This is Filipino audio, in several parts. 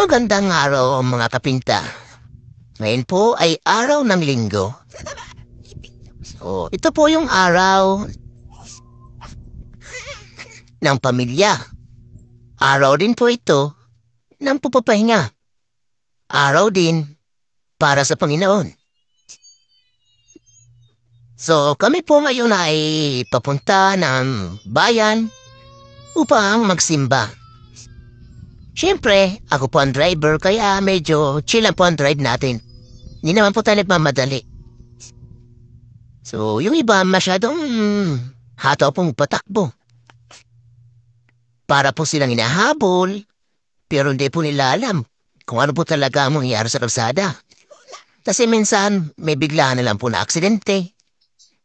Magandang araw mga kapinta. Ngayon po ay araw ng linggo. So, ito po yung araw ng pamilya. Araw din po ito ng pupapahinga. Araw din para sa Panginoon. So, kami po ngayon ay papunta ng bayan upang magsimba. Siyempre, ako po ang driver kaya medyo chill lang po ang drive natin. Hindi naman po tayo nagmamadali. So, yung iba masyadong hataw pong patakbo. Para po silang inahabol, pero hindi po nila alam kung ano po talaga ang mangyayari sa kalsada. Kasi minsan, may biglaan na lang po na aksidente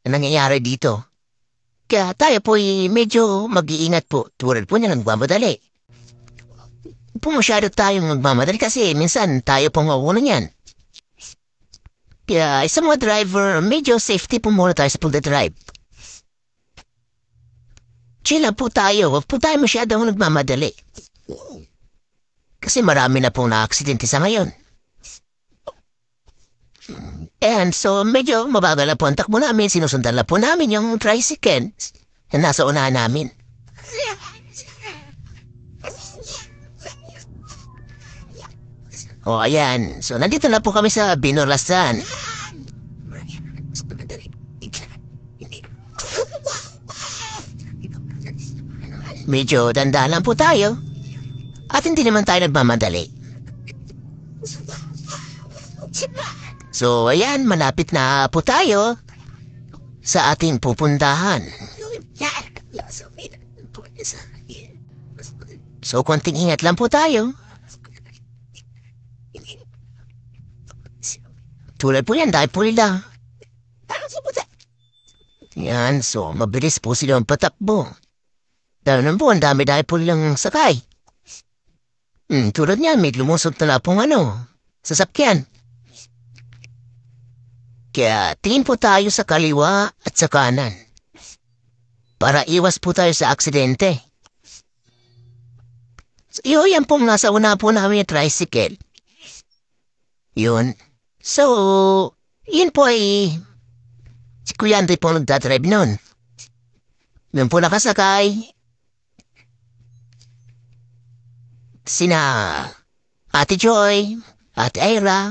na nangyayari dito. Kaya tayo po medyo mag-iingat po tulad po niya nagmamadali. Po masyado tayong magmamadali kasi minsan tayo pong mawuna niyan. Kaya sa mga driver, medyo safety po muna tayo sa pagdadrive. Chill lang po tayo, huwag po tayo masyadong nagmamadali. Kasi marami na pong na-aksidente sa ngayon. And so medyo mabagal na po ang takbo namin, sinusundan na po namin yung tricycle na nasa unahan namin. O, ayan. So, nandito na po kami sa Binolasan. Medyo dandahan lang po tayo. At hindi naman tayo nagmamadali. So, ayan. Malapit na po tayo sa ating pupuntahan. So, konting ingat lang po tayo. Tulad po yan, dahil po nila. Yan, so mabilis po silang patakbo. Dahil naman po, ang dami dahil po nilang sakay. Tulad niyan, may lumusot na pong sasakyan. Kaya tingin po tayo sa kaliwa at sa kanan. Para iwas po tayo sa aksidente. So, yan pong nasa una po namin yung tricycle. Yun. So, yun po ay si Kuya Andre po nagdadrive nun. Yun po nakasakay. Sina Ate Joy, Ate Ira.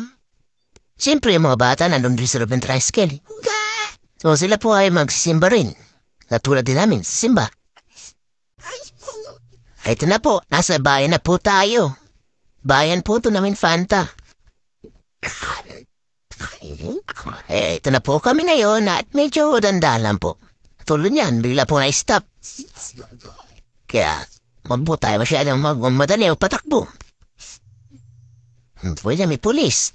Siyempre yung mga bata nandun rin sa loob ng tricycle. So sila po ay magsisimba rin. Katulad din namin, simba. Ito na po, nasa bayan na po tayo. Bayan po ito namin Fanta. Ito na po kami ngayon at medyo dandahan lang po. Tulad niyan, bigla po na-stop. Kaya, wag po tayo masyadong magmadali o patakbo. Pwede may pulis.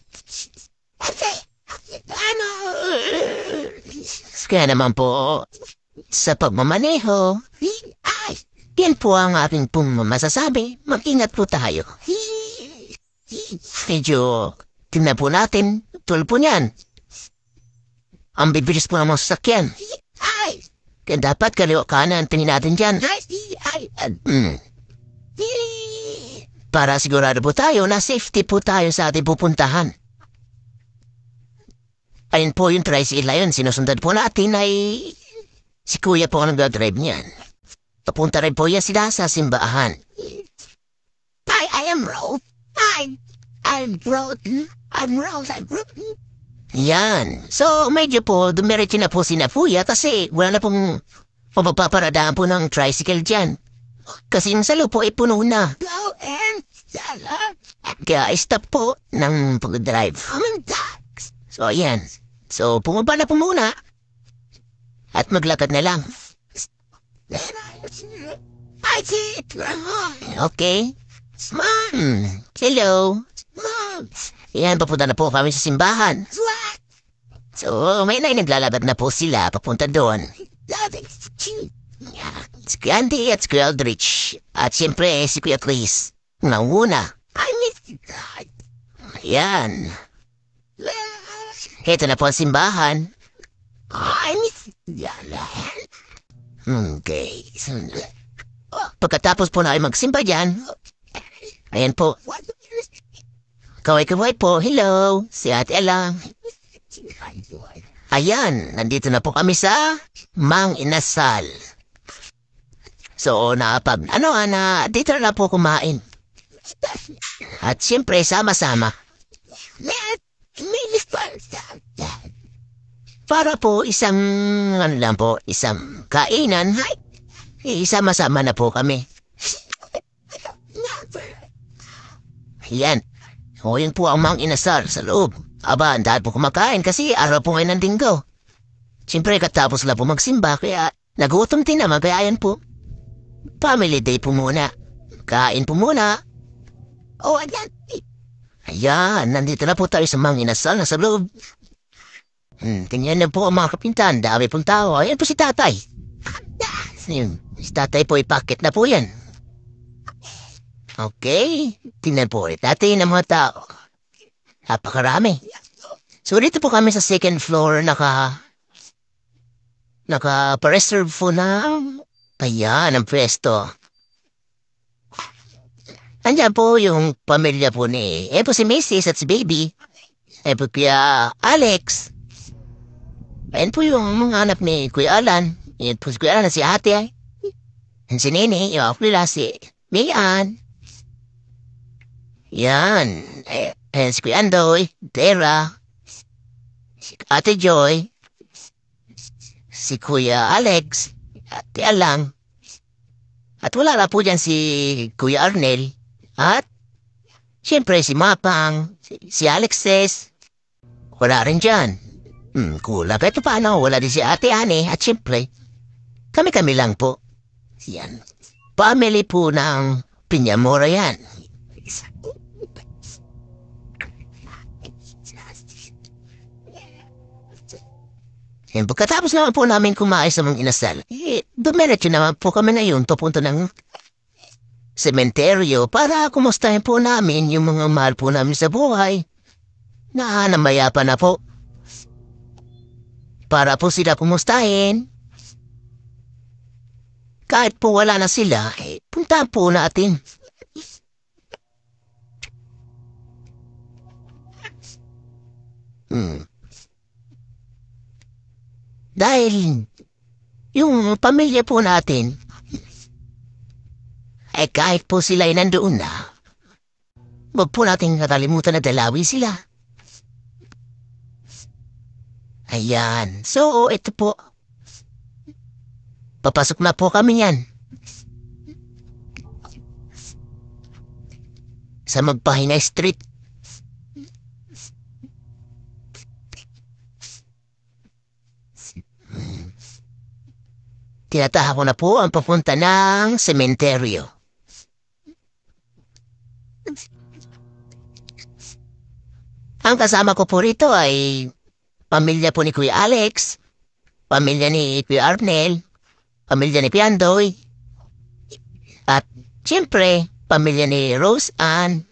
Kaya naman po, sa pagmamaneho, yan po ang aking pong masasabi. Mag-ingat po tayo. Medyo tingnan po natin, tulad po niyan. Ang bibilis po ng mga sasakyan. Kaya dapat kaliwa kanan, tingin natin dyan. Para sigurado po tayo na safety po tayo sa ating pupuntahan. Ayun po yung tricycle na yun, sinusundan po natin ay si Kuya po ang nag-drive niyan. Papunta rin po yan sila sa simbahan. I am Rolf. I'm broken. Yan. So, medyo po, dumiretso na po si Nafuya kasi wala na pong papaparadaan po ng tricycle dyan. Kasi yung salo po ay puno na. Kaya stop po ng pag-drive. So, yan. So, pumaba na po muna. At maglakad na lang. Okay. Hello. Yan, papunta na po kami sa simbahan. So, may naglalakad na po sila papunta doon. Si Kuya Andy at si Kuya Aldrich. At siyempre, si Kuya Chris. Nanguna. Yan. Ito na po ang simbahan. Okay. Pagkatapos po na ay magsimba dyan, ayan po. Kaway-kaway po, hello, si Ate Alang. Ayan, nandito na po kami sa Mang Inasal. So, dito na po kumain. At siyempre, sama-sama. Para po isang kainan, isama-sama na po kami. Ayan. O yun po ang Mang Inasal sa loob. Aba, ang dahil po kumakain kasi araw po ngayon ng linggo. Siyempre, katapos lang po magsimba, kaya nagutom din naman, kaya ayan po. Family day po muna. Kain po muna. O, ayan. Ayan, nandito na po tayo sa Mang Inasal na sa loob. Tingnan na po ang mga kapintan, dami pong tao. Ayan po si tatay. Si tatay po, ipakit na po yan. Okay, tingnan po ulit natin ang mga tao. Napakarami. So dito po kami sa second floor, naka-reserve po na, ayan, ang pwesto. Andiyan po yung pamilya po po si Mrs. at si Baby. Po Kuya Alex. Ayan po yung mga anak ni Kuya Alan. Ayan po si Kuya Alan, si ate. Ayan si Nene, yung ako nila, si Mayan. Yan. Ayan si Kuya Andoy, Dera, si Ate Joy, si Kuya Alex, Ate Alang. At wala na po dyan si Kuya Arnel. At siyempre si Mapang, si Alexes. Wala rin dyan. Kulang. Kahit paano, wala din si Ate Ane. At siyempre, kami-kami lang po. Yan. Family po ng Piñamora yan. Yan, pagkatapos naman po namin kumain sa Mang Inasal, dumiretso naman po kami ngayon papunta ng sementeryo para kumustahin po namin yung mga mahal po namin sa buhay na namayapa na po. Para po sila kumustahin. Kahit po wala na sila, puntahan po natin. Dahil yung pamilya po natin, kahit po sila ay nandoon na, wag po natin nakalimutan na dalawi sila. Ayan. So, ito po. Papasok na po kami yan. Sa Magpahinay Street. Tinataha ko na po ang papunta ng sementeryo. Ang kasama ko po rito ay pamilya po ni Kuya Alex, pamilya ni Kuya Arnel, pamilya ni Piandoy, at siyempre, pamilya ni Rose Ann.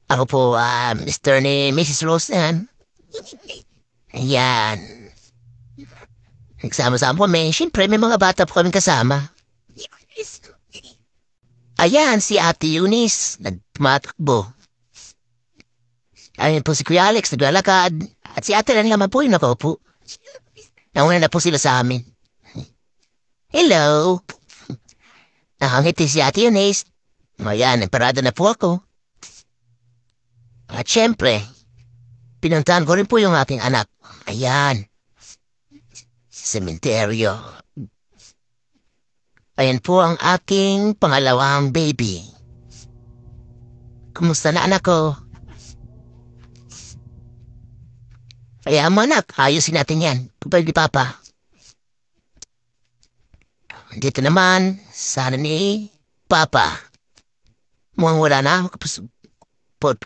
Ako po, Mr. ni Mrs. Rose Ann. Ayan. Nagsama-sama kami. Siyempre, may mga bata po kaming kasama. Ayan, si Ate Eunice, nagtumatakbo. Ayan po si Kuya Alex, naglalakad. At si Ate lang naman po yung nakaupo. Nauna na po sila sa amin. Hello. Nakangiti si Ate Eunice. Ayan, nagparada na po ako. At siyempre, pinuntahan ko rin po yung aking anak. Ayan. Sementeryo. Ayan po ang aking pangalawang baby. Kumusta na anak ko? Kaya mo anak, ayusin natin yan. Kapag di papa. Dito naman, sana ni papa. Mukhang wala na. Kapag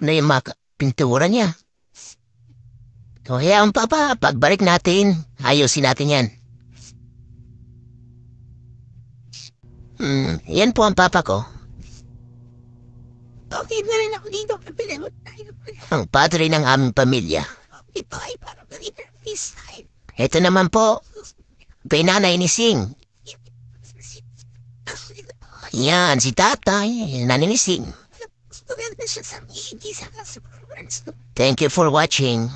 na yung mga pintura niya. Kaya ang papa, pagbalik natin, ayusin natin yan. Yan po ang papa ko. Okay na rin ako dito. Ang padre ng aming pamilya. Ito naman po, pinanay ni Sing. Yan, si tatay, nanay ni Sing. Thank you for watching.